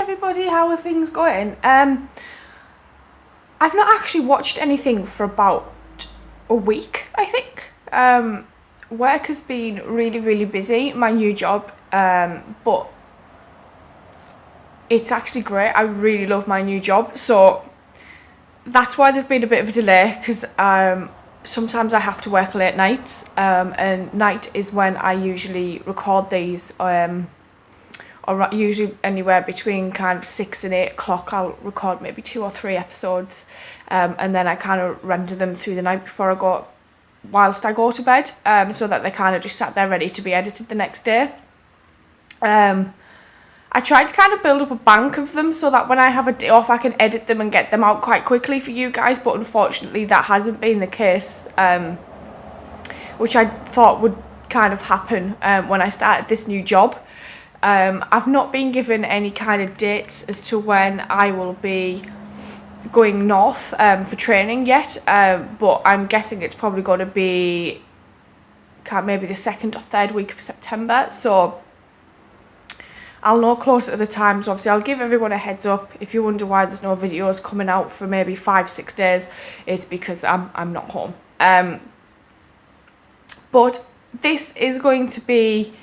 Everybody, how are things going? I've not actually watched anything for about a week, I think. Work has been really busy, my new job, but it's actually great. I really love my new job, so that's why there's been a bit of a delay, because sometimes I have to work late nights, and night is when I usually record these, or usually anywhere between kind of 6 and 8 o'clock. I'll record maybe 2 or 3 episodes, and then I kind of render them through the night whilst I go to bed, so that they kind of just sat there ready to be edited the next day. I tried to kind of build up a bank of them so that when I have a day off I can edit them and get them out quite quickly for you guys, but unfortunately that hasn't been the case, which I thought would kind of happen when I started this new job. I've not been given any kind of dates as to when I will be going north for training yet, but I'm guessing it's probably going to be maybe the 2nd or 3rd week of September, so I'll know closer to the time. So obviously I'll give everyone a heads up. If you wonder why there's no videos coming out for maybe 5-6 days, it's because I'm not home. But this is going to be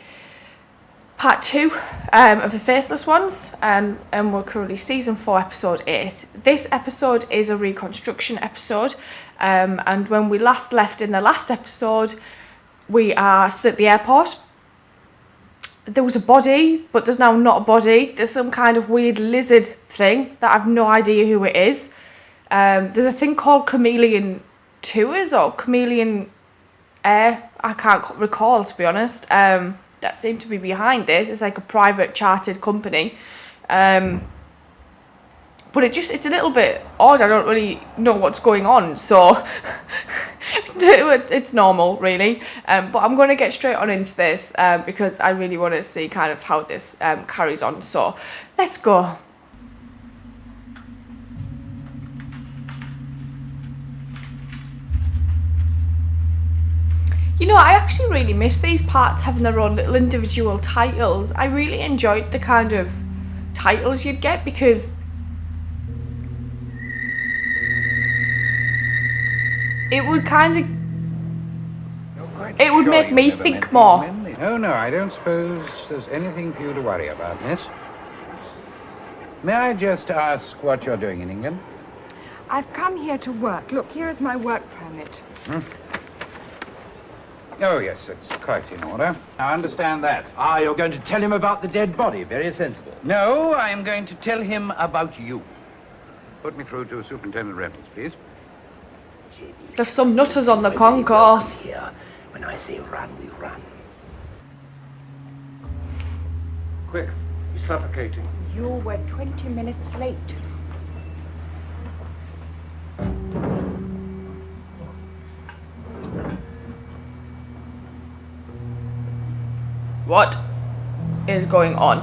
part 2 of the Faceless ones, and we're currently season 4 episode 8. This episode is a reconstruction episode, and when we last left in the last episode, we are still at the airport. There was a body, but there's now not a body. There's some kind of weird lizard thing that I've no idea who it is. There's a thing called Chameleon Tours or Chameleon Air. I can't recall, to be honest. That seemed to be behind this. It's like a private chartered company. But it's a little bit odd. I don't really know what's going on, so it's normal, really. But I'm going to get straight on into this because I really want to see kind of how this carries on. So let's go. You know, I actually really miss these parts having their own little individual titles. I really enjoyed the kind of titles you'd get, because it would make me think more. No, I don't suppose there's anything for you to worry about, miss. May I just ask what you're doing in England? I've come here to work. Look, here is my work permit. Oh, yes, it's quite in order. I understand that. Ah, you're going to tell him about the dead body. Very sensible. No, I am going to tell him about you. Put me through to Superintendent Reynolds, please. There's some nutters on the concourse. Here. When I say run, we run. Quick, he's suffocating. You were 20 minutes late. What is going on?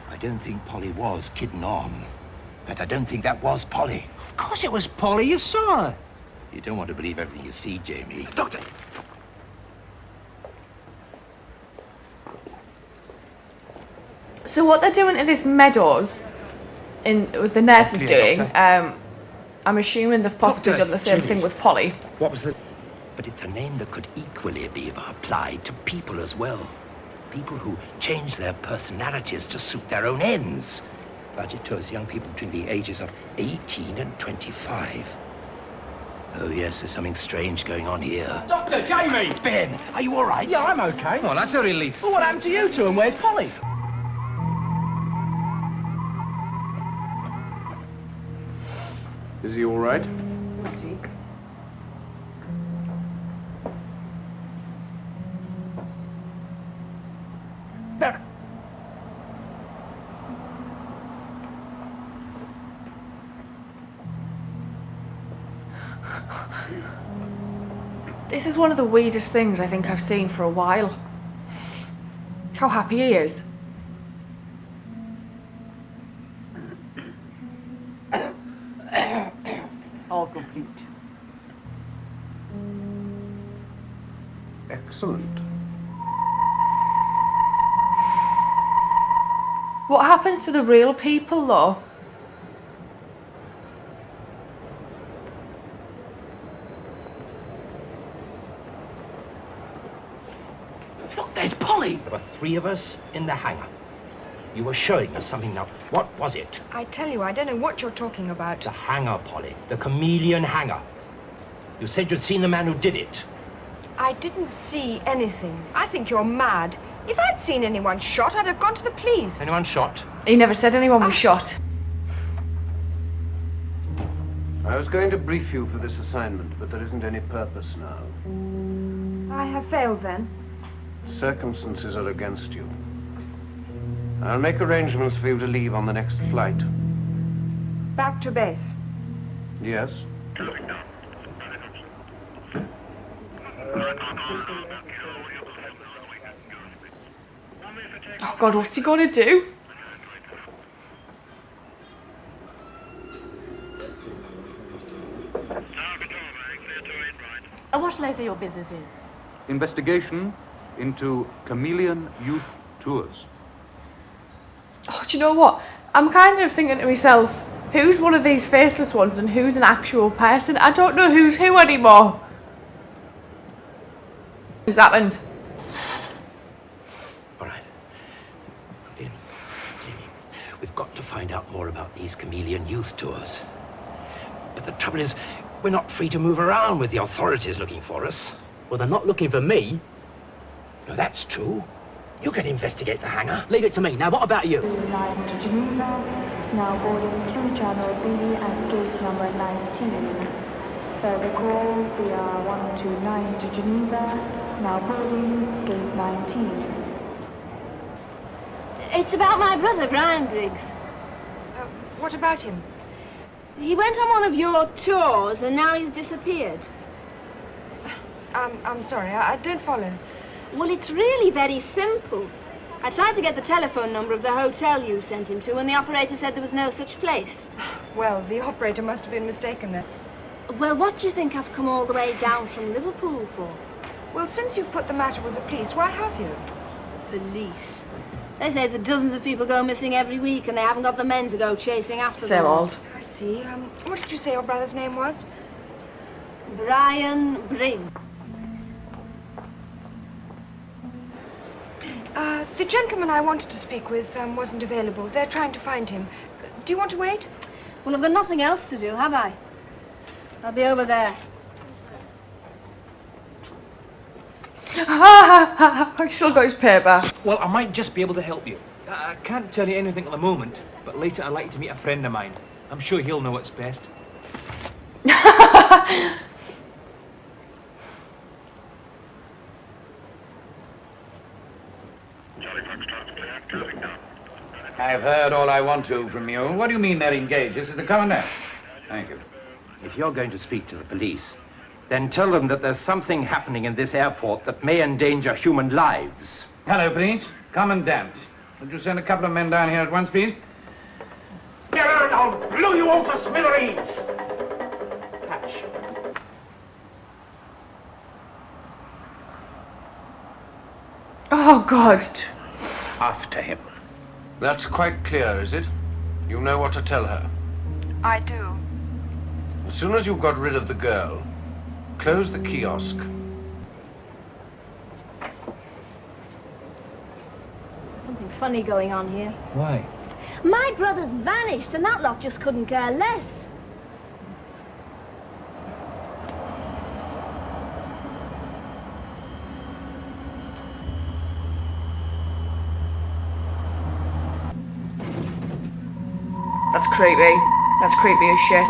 I don't think Polly was kidding on. But I don't think that was Polly. Of course it was Polly. You saw her. You don't want to believe everything you see, Jamie. Doctor! So what they're doing in this Meadows, with the nurses doing, I'm assuming they've possibly done the same thing with Polly. What was the... But it's a name that could equally be applied to people as well. People who change their personalities to suit their own ends. Budget tours young people between the ages of 18 and 25. Oh, yes, there's something strange going on here. Doctor, Jamie! Ben, are you all right? Yeah, I'm okay. Oh, that's a relief. Well, what happened to you two, and where's Polly? Is he all right? This is one of the weirdest things I think I've seen for a while. How happy he is. All complete. Excellent. What happens to the real people, though? Look, there's Polly. There were 3 of us in the hangar. You were showing us something now. What was it? I tell you, I don't know what you're talking about. The hangar, Polly. The chameleon hangar. You said you'd seen the man who did it. I didn't see anything. I think you're mad. If I'd seen anyone shot, I'd have gone to the police. Anyone shot? He never said anyone was shot. I was going to brief you for this assignment, but there isn't any purpose now. I have failed then. Circumstances are against you. I'll make arrangements for you to leave on the next flight. Back to base. Yes? Oh God, what's he gonna do? What shall I say your business is? Investigation into chameleon youth tours. Oh, do you know what? I'm kind of thinking to myself, who's one of these faceless ones and who's an actual person? I don't know who's who anymore. Who's happened? All right. Jamie, we've got to find out more about these chameleon youth tours. But the trouble is, we're not free to move around with the authorities looking for us. Well, they're not looking for me. No, that's true. You can investigate the hangar. Leave it to me. Now, what about you? Line to Geneva, now boarding through Channel B at gate number 19. Further call, we are 129 to Geneva, now boarding gate 19. It's about my brother, Brian Briggs. What about him? He went on one of your tours and now he's disappeared. I'm sorry, I don't follow. Well, it's really very simple. I tried to get the telephone number of the hotel you sent him to, and the operator said there was no such place. Well, the operator must have been mistaken then. Well, what do you think I've come all the way down from Liverpool for? Well, since you've put the matter with the police, why have you? Police. They say that dozens of people go missing every week, and they haven't got the men to go chasing after Same them. old. I see. What did you say your brother's name was? Brian Briggs. The gentleman I wanted to speak with wasn't available. They're trying to find him. Do you want to wait? Well, I've got nothing else to do, have I? I'll be over there. He's still got his paper. Well, I might just be able to help you. I can't tell you anything at the moment, but later I'd like you to meet a friend of mine. I'm sure he'll know what's best. I've heard all I want to from you. What do you mean they're engaged? This is the Commandant. Thank you. If you're going to speak to the police, then tell them that there's something happening in this airport that may endanger human lives. Hello, police. Commandant. Would you send a couple of men down here at once, please? Get out! I'll blow you all to smithereens! Catch. Oh God. After him. That's quite clear, is it? You know what to tell her. I do. As soon as you've got rid of the girl, close the kiosk. Something funny going on here. Why? My brother's vanished, and that lot just couldn't care less. That's creepy. That's creepy as shit.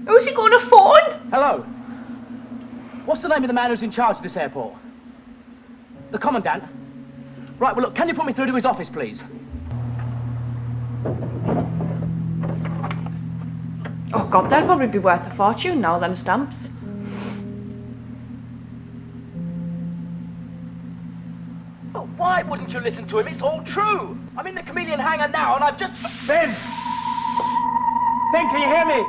Who's he going to phone? Hello. What's the name of the man who's in charge of this airport? The Commandant? Right, well, look, can you put me through to his office, please? Oh God, that'd probably be worth a fortune now, them stamps. wouldn't you listen to him? It's all true. I'm in the chameleon hangar now, and I've just... Ben! Ben, can you hear me?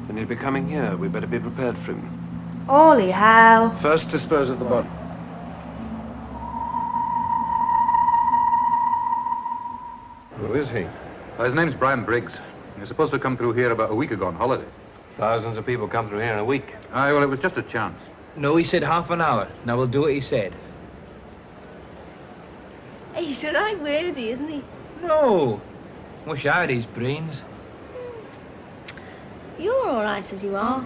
Then he'll be coming here. We better be prepared for him. Holy hell. First, dispose of the body. Who is he? His name's Brian Briggs. He was supposed to come through here about a week ago on holiday. Thousands of people come through here in a week. Aye, well, it was just a chance. No, he said half an hour. Now we'll do what he said. He's a right worthy, isn't he? No. Wish I had his brains. You're all right as you are.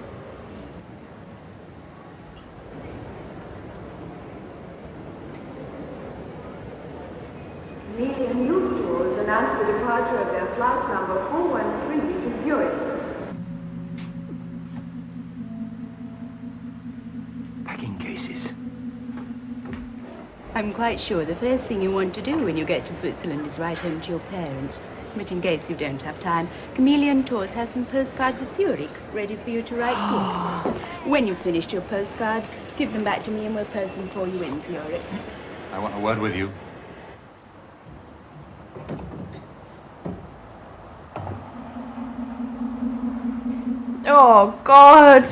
Chameleon Youth Tours announced the departure of their flight number 413 to Zurich. Packing cases. I'm quite sure the first thing you want to do when you get to Switzerland is write home to your parents. But in case you don't have time, Chameleon Tours has some postcards of Zurich ready for you to write to. When you've finished your postcards, give them back to me and we'll post them for you in Zurich. I want a word with you. Oh, God.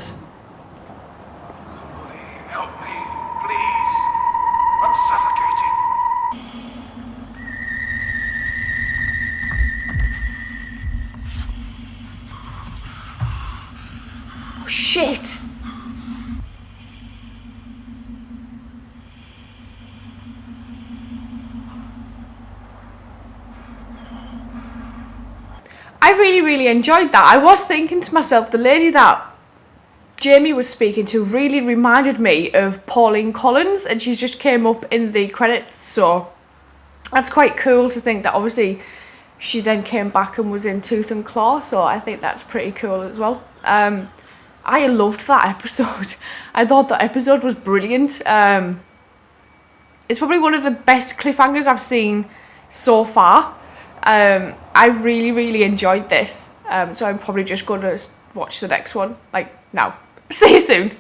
Help me, please. I'm suffocating. Oh, shit. I really enjoyed that. I was thinking to myself, the lady that Jamie was speaking to really reminded me of Pauline Collins, and she just came up in the credits, so that's quite cool to think that obviously she then came back and was in Tooth and Claw, so I think that's pretty cool as well. I loved that episode. I thought that episode was brilliant. It's probably one of the best cliffhangers I've seen so far. I really enjoyed this, so I'm probably just going to watch the next one, like, now. See you soon.